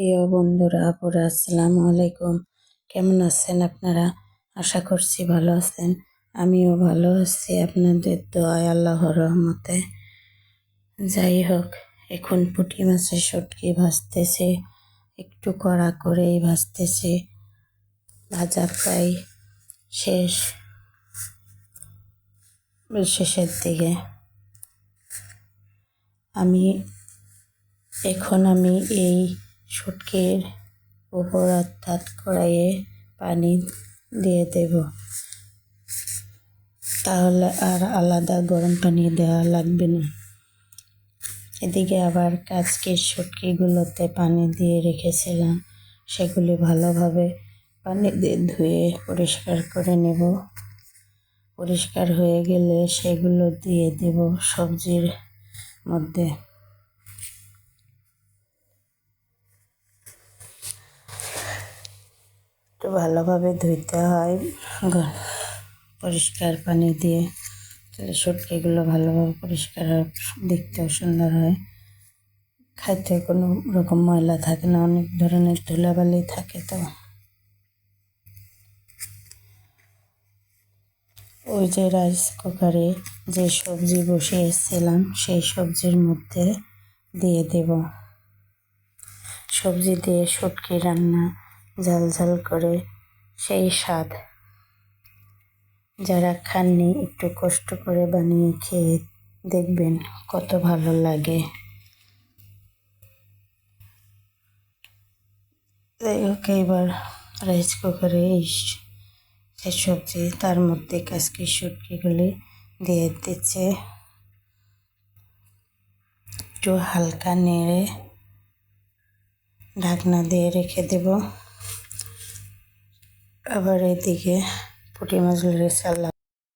প্রিয় বন্ধুরা আপুরা আসসালামু আলাইকুম। কেমন আছেন আপনারা? আশা করছি ভালো আছেন। আমিও ভালো আছি আপনাদের দোয়ায়, আল্লাহর রহমতে। যাই হোক, এখন পুঁটি মাছের শুটকি ভাজতেছি, একটু কড়া করেই ভাজতেছি। ভাজা প্রায় শেষের দিকে। আমি এই শুটকির উপর অর্থাৎ কড়াইয়ে পানি দিয়ে দেব, তাহলে আর আলাদা গরম পানি দেওয়া লাগবে না। এদিকে আবার কাজকির শুটকিগুলোতে পানি দিয়ে রেখেছিলাম, সেগুলি ভালোভাবে পানি দিয়ে ধুয়ে পরিষ্কার করে নেব। পরিষ্কার হয়ে গেলে সেগুলো দিয়ে দেব সবজির মধ্যে। একটু ভালোভাবে ধুইতে হয় পরিষ্কার পানি দিয়ে, তাহলে শুটকিগুলো ভালোভাবে পরিষ্কার হয়, দেখতেও সুন্দর হয়, খাইতে কোনো রকম ময়লা থাকে না, অনেক ধরনের ধুলাবালি থাকে। তো ওই যে রাইস কুকারে যে সবজি বসিয়েছিলাম সেই সবজির মধ্যে দিয়ে দেব। সবজি দিয়ে শুটকি রান্না ঝাল ঝাল করে সেই স্বাদ। যারা খাননি একটু কষ্ট করে বানিয়ে খেয়ে দেখবেন কত ভালো লাগে। যাই হোক, এবার রাইস কুকারে এই সবজি তার মধ্যে কাজকি শুটকিগুলি দিয়ে দিচ্ছে, একটু হালকা নেড়ে ঢাকনা দিয়ে রেখে দেব। আবার এদিকে পুঁটি মাছগুলো